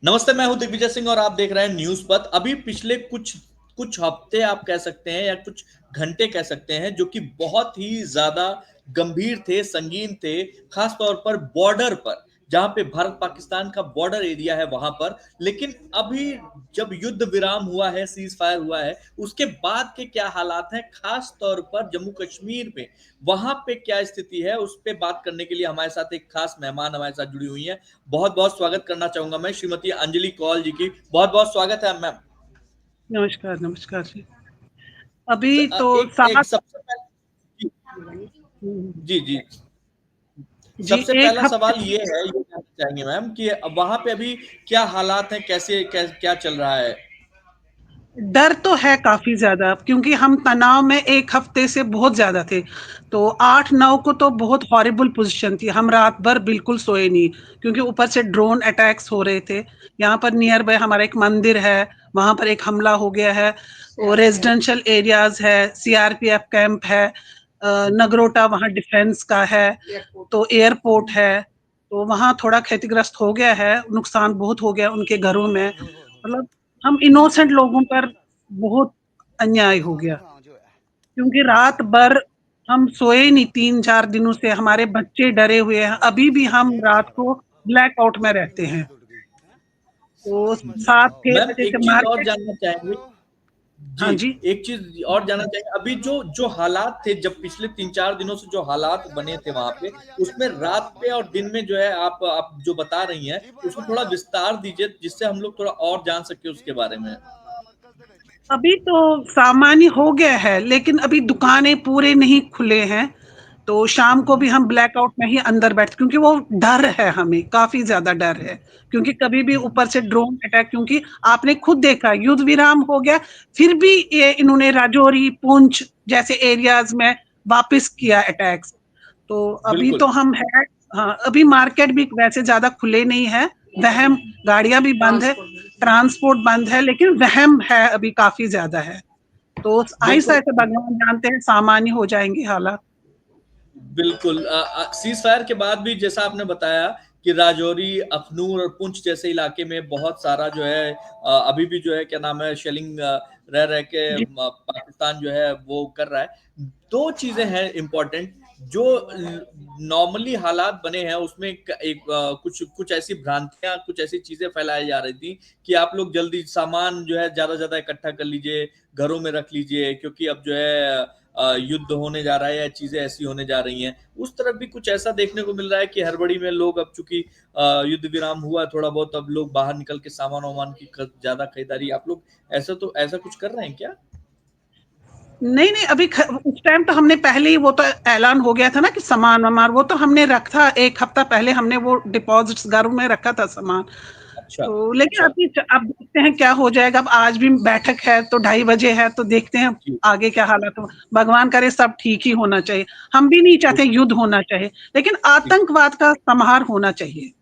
नमस्ते, मैं हूं दिग्विजय सिंह और आप देख रहे हैं न्यूज पथ। अभी पिछले कुछ कुछ हफ्ते आप कह सकते हैं या कुछ घंटे कह सकते हैं जो कि बहुत ही ज्यादा गंभीर थे, संगीन थे। खास तौर पर बॉर्डर पर, जहां पे भारत पाकिस्तान का बॉर्डर एरिया है वहां पर। लेकिन अभी जब युद्ध विराम हुआ है, सीज फायर हुआ है, उसके बाद के क्या हालात हैं, खास तौर पर जम्मू कश्मीर में वहां पे क्या स्थिति है, उस पर बात करने के लिए हमारे साथ एक खास मेहमान हमारे साथ जुड़ी हुई है। बहुत बहुत स्वागत करना चाहूंगा मैं श्रीमती अंजलि कौल जी की। बहुत बहुत स्वागत है मैम। नमस्कार, नमस्कार जी। अभी तो एक एक 7 सबसे पहले जी जी, जी, सबसे 1 पहला हफ्ते सवाल ये है, ये जानना चाहेंगे मैम कि वहां पे अभी क्या हालात हैं, कैसे क्या चल रहा है। डर तो है काफ़ी ज़्यादा क्योंकि हम तनाव में 1 हफ्ते से बहुत ज़्यादा थे। तो 8-9 को तो बहुत हॉरिबल पोज़ीशन थी। हम रात भर बिल्कुल सोए नहीं क्योंकि ऊपर से ड्रोन अटैक्स हो रहे थे। यहाँ पर नियर बाय हमारा एक मंदिर है, वहाँ पर एक हमला हो गया है। और रेज़िडेंशियल एरियाज़ है, सीआरपीएफ कैंप है, नगरोटा वहाँ डिफेंस का है, तो एयरपोर्ट है। तो वहाँ थोड़ा क्षतिग्रस्त हो गया है, नुकसान बहुत हो गया उनके घरों में। मतलब हम इनोसेंट लोगों पर बहुत अन्याय हो गया क्योंकि रात भर हम सोए नहीं 3-4 दिनों से। हमारे बच्चे डरे हुए हैं, अभी भी हम रात को ब्लैकआउट में रहते हैं। तो 7-6 मैम बजे से एक चीज और मार्केट। जानना चाहेंगे। जी, हाँ जी। एक चीज और जानना चाहिए। अभी जो जो हालात थे, जब पिछले 3-4 दिनों से जो हालात बने थे वहां पे, उसमें रात पे और दिन में जो है आप जो बता रही हैं, उसको थोड़ा विस्तार दीजिए जिससे हम लोग थोड़ा और जान सके उसके बारे में। अभी तो सामान्य हो गया है लेकिन अभी दुकानें पूरे नहीं खुले हैं। तो शाम को भी हम ब्लैकआउट में ही अंदर बैठते क्योंकि वो डर है, हमें काफी ज्यादा डर है क्योंकि कभी भी ऊपर से ड्रोन अटैक। क्योंकि आपने खुद देखा युद्ध विराम हो गया, फिर भी ये इन्होंने राजौरी पुंछ जैसे एरियाज में वापस किया अटैक्स। तो अभी बिल्कुल। तो हम है। हाँ, अभी मार्केट भी वैसे ज्यादा खुले नहीं है। वहम, गाड़ियां भी बंद है, ट्रांसपोर्ट बंद है, लेकिन वहम है अभी काफी ज्यादा है। तो आहिस्ता बिल्कुल। आहिस्ता भगवान जानते हैं सामान्य हो जाएंगे हालात। बिल्कुल। सीज फायर के बाद भी जैसा आपने बताया कि राजौरी, अखनूर और पुंछ जैसे इलाके में बहुत सारा जो है अभी भी जो है क्या नाम है, शेलिंग रह रह के जी। पाकिस्तान जो है वो कर रहा है। दो चीजें हैं इंपॉर्टेंट जो नॉर्मली हालात बने हैं उसमें कुछ कुछ ऐसी भ्रांतियां, कुछ ऐसी चीजें फैलाई जा रही थी कि आप लोग जल्दी सामान जो है ज्यादा ज्यादा इकट्ठा कर लीजिए, घरों में रख लीजिए, क्योंकि अब जो है युद्ध होने जा रहा है या चीजें ऐसी होने जा रही हैं। उस तरफ भी कुछ ऐसा देखने को मिल रहा है कि हड़बड़ी में लोग, अब चूंकि युद्ध विराम हुआ थोड़ा बहुत, अब लोग बाहर निकल के सामान वामान की ज्यादा खरीदारी, आप लोग ऐसा कुछ कर रहे हैं क्या। नहीं नहीं, अभी उस टाइम तो हमने पहले ही वो तो ऐलान हो गया था ना कि सामान वामान वो तो हमने रखा 1 हफ्ता पहले, हमने वो डिपॉजिट्स घरों में रखा था सामान। अच्छा तो लेकिन अच्छा। अभी अब देखते हैं क्या हो जाएगा। अब आज भी बैठक है तो 2:30 बजे है, तो देखते हैं जी। आगे क्या हालात हो। भगवान करे सब ठीक ही होना चाहिए। हम भी नहीं चाहते युद्ध होना चाहिए, लेकिन आतंकवाद का संहार होना चाहिए।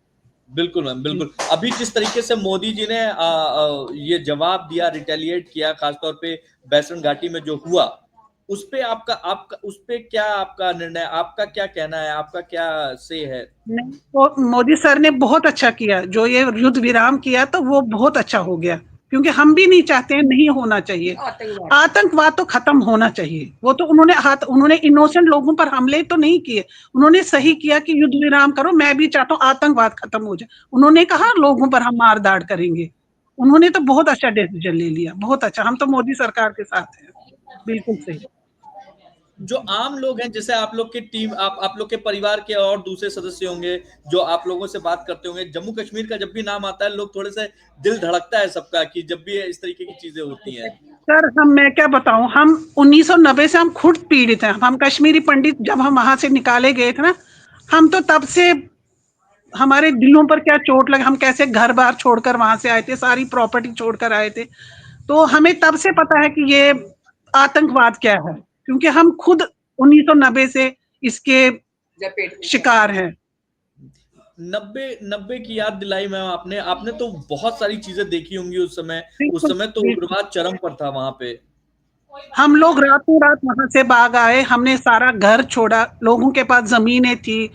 बिल्कुल मैम, जी। बिल्कुल। अभी जिस तरीके से मोदी जी ने ये जवाब दिया, रिटेलिएट किया, खासतौर पे बैसन घाटी में जो हुआ, उस पे आपका आपका उस पे क्या आपका निर्णय, आपका क्या कहना है, आपका क्या से है। नहीं, तो मोदी सर ने बहुत अच्छा किया जो ये युद्ध विराम किया, तो वो बहुत अच्छा हो गया क्योंकि हम भी नहीं चाहते हैं, नहीं होना चाहिए। आतंकवाद तो खत्म होना चाहिए। वो तो उन्होंने इनोसेंट लोगों पर हमले तो नहीं किए। उन्होंने सही किया कि युद्ध विराम करो। मैं भी चाहता हूँ आतंकवाद खत्म हो जाए। उन्होंने कहा लोगों पर हम मार दाड़ करेंगे। उन्होंने तो बहुत अच्छा डिसीजन ले लिया, बहुत अच्छा। हम तो मोदी सरकार के साथ हैं। बिल्कुल सही। जो आम लोग हैं, जैसे आप लोग की टीम, आप लोग के परिवार के और दूसरे सदस्य होंगे जो आप लोगों से बात करते होंगे, जम्मू कश्मीर का जब भी नाम आता है लोग थोड़े से दिल धड़कता है सबका कि जब भी इस तरीके की चीजें होती हैं। सर, मैं क्या बताऊं, हम 1990 से हम खुद पीड़ित हैं। हम कश्मीरी पंडित जब हम वहां से निकाले गए थे ना, हम तो तब से हमारे दिलों पर क्या चोट लगे। हम कैसे घर बार छोड़कर वहां से आए थे, सारी प्रॉपर्टी छोड़कर आए थे। तो हमें तब से पता है कि ये आतंकवाद क्या है, क्योंकि हम खुद 1990 से इसके शिकार हैं। 90 की याद दिलाई मैम, आपने आपने तो बहुत सारी चीजें देखी होंगी उस समय। उस बिल्कुल समय तो बिल्कुल। उग्रवाद चरम पर था वहां पे। हम लोग रातों रात वहां से भाग आए। हमने सारा घर छोड़ा। लोगों के पास जमीनें थी,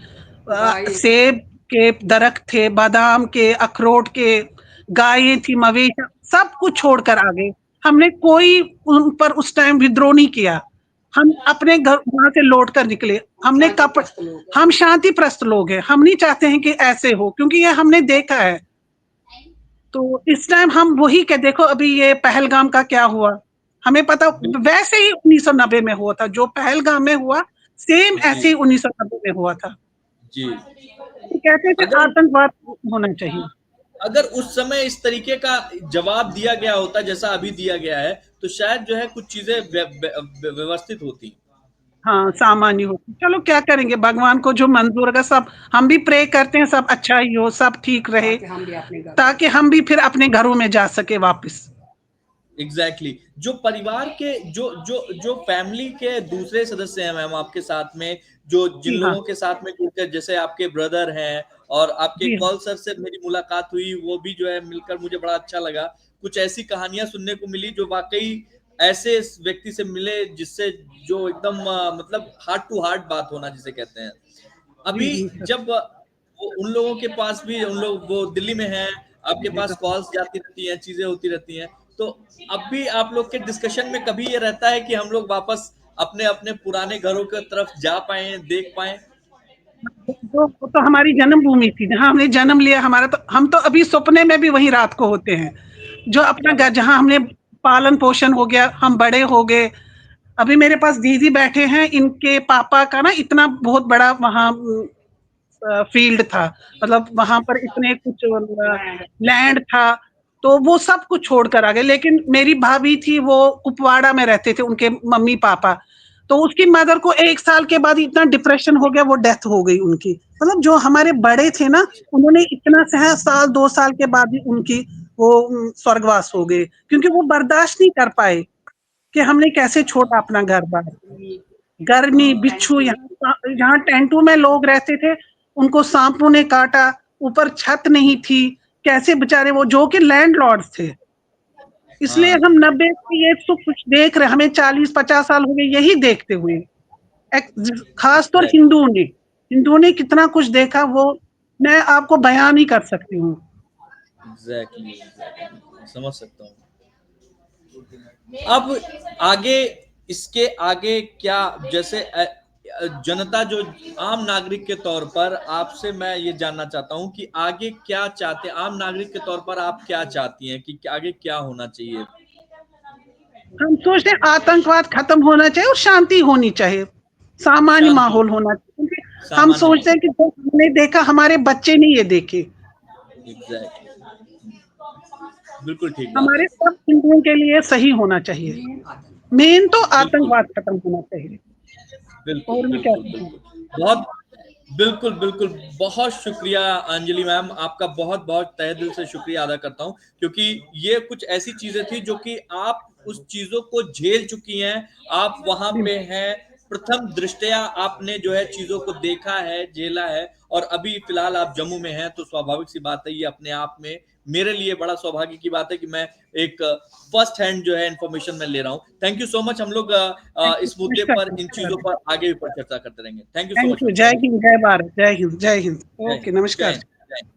सेब के दरख्त थे, बादाम के, अखरोट के, गायें थी, मवेशियाँ, सब कुछ छोड़कर आ गए। हमने कोई उन पर उस टाइम विद्रोह नहीं किया। हम अपने घर वहाँ से लौट कर निकले। हमने कप हम शांतिप्रस्त लोग हैं। हम नहीं चाहते हैं कि ऐसे हो, क्योंकि ये हमने देखा है। तो इस टाइम हम वही के देखो, अभी ये पहलगाम का क्या हुआ? हमें पता वैसे ही 1990 में हुआ था, जो पहलगाम में हुआ, सेम जी ऐसे ही 1990 में हुआ था। जी। तो कहते थे अगर आतंकवाद होना चाहिए। अगर उस समय इस तरीके का जवाब दिया गया होता जैसा अभी दिया गया है, तो शायद जो है कुछ चीजें व्यवस्थित होती। हाँ, सामान्य होती। चलो क्या करेंगे, भगवान को जो मंज़ूर होगा सब, हम भी प्रे करते हैं सब अच्छा ही हो, सब ठीक रहे, ताकि हम भी फिर अपने घरों में जा सके वापस। Exactly exactly. जो परिवार के जो जो जो फैमिली के दूसरे सदस्य हैं मैम आपके साथ में, जो जिन जी हाँ, लोगों के साथ में जुड़कर, जैसे आपके ब्रदर हैं और आपके जी हाँ। कॉल सर से मेरी मुलाकात हुई, वो भी जो है मिलकर मुझे बड़ा अच्छा लगा। कुछ ऐसी कहानियां सुनने को मिली जो वाकई ऐसे व्यक्ति से मिले जिससे जो एकदम मतलब हार्ट टू हार्ट बात होना जिसे कहते हैं। जी, अभी जी सर। जब वो उन लोगों के पास भी, उन लोग वो दिल्ली में हैं, आपके पास कॉल्स जाती रहती हैं, चीजें होती रहती हैं, तो अब भी आप लोग के डिस्कशन में कभी ये रहता है कि हम लोग वापस अपने अपने पुराने घरों की तरफ जा पाए, देख पाए? वो तो हमारी जन्मभूमि थी, जहाँ हमने जन्म लिया, हमारा तो, हम तो अभी सपने में भी वहीं रात को होते हैं। जो अपना क्या घर, बात। जहाँ हमने पालन पोषण हो गया, हम बड़े हो गए। अभी मेरे पास दीदी बैठे हैं, इनके पापा का ना इतना बहुत बड़ा वहाँ फील्ड था, मतलब वहां पर इतने कुछ लैंड था, तो वो सब कुछ छोड़कर आ गए। लेकिन मेरी भाभी थी, वो कुपवाड़ा में रहते थे, उनके मम्मी पापा, तो उसकी मदर को 1 साल के बाद इतना डिप्रेशन हो गया, वो डेथ हो गई उनकी। मतलब जो हमारे बड़े थे ना, उन्होंने इतना सहा, साल 2 साल के बाद भी उनकी वो स्वर्गवास हो गए, क्योंकि वो बर्दाश्त नहीं कर पाए कि हमने कैसे छोड़ा अपना घर बार। गर्मी, बिच्छू, यहाँ टेंटों में लोग रहते थे, उनको सांपों ने काटा, ऊपर छत नहीं थी, कैसे बेचारे वो, जो कि लैंडलॉर्ड्स थे। इसलिए हाँ। हम 90 की एज तो कुछ देख रहे, हमें 40-50 साल हो गए यही देखते हुए। खासतौर एग्जैक्टली हिंदुओं ने कितना कुछ देखा, वो मैं आपको बयान नहीं कर सकती हूँ। एग्जैक्टली समझ सकता हूँ। अब आगे, इसके आगे क्या, जैसे जनता जो आम नागरिक के तौर पर आपसे मैं ये जानना चाहता हूँ कि आगे क्या चाहते हैं, आम नागरिक के तौर पर आप क्या चाहती हैं कि आगे क्या होना चाहिए? हम सोचते हैं आतंकवाद खत्म होना चाहिए और शांति होनी चाहिए, सामान्य शांति, माहौल होना चाहिए, क्योंकि हम सामान्य सोचते हैं माहौल। कि जो हमने देखा, हमारे बच्चे नहीं ये देखे। एग्जैक्टली बिल्कुल ठीक बात हमारे है। सब हिंदुओं के लिए सही होना चाहिए। मेन तो बिल्कुल आतंकवाद खत्म होना चाहिए। बिल्कुल और मैं क्या बिल्कुल कहूँ। बिल्कुल। बहुत बिल्कुल बिल्कुल। बहुत शुक्रिया अंजलि मैम, आपका बहुत बहुत तहे दिल से शुक्रिया अदा करता हूँ, क्योंकि ये कुछ ऐसी चीजें थी जो कि आप उस चीजों को झेल चुकी हैं, आप वहां पे हैं, प्रथम दृष्टया आपने जो है चीजों को देखा है, झेला है, और अभी फिलहाल आप जम्मू में हैं, तो स्वाभाविक सी बात है, ये अपने आप में मेरे लिए बड़ा सौभाग्य की बात है कि मैं एक फर्स्ट हैंड जो है इन्फॉर्मेशन मैं ले रहा हूँ। Thank you so much. हम लोग इस मुद्दे नमस्कार, पर, इन चीजों नमस्कार। पर आगे भी पर चर्चा करते रहेंगे। Thank you so thank much you. Ma'am, जय थैंक यू। हिंद, जय भारत, जय हिंद, जय हिंद। जय ओके, हिंद, जय नमस्कार। हिंद, जय हिंद।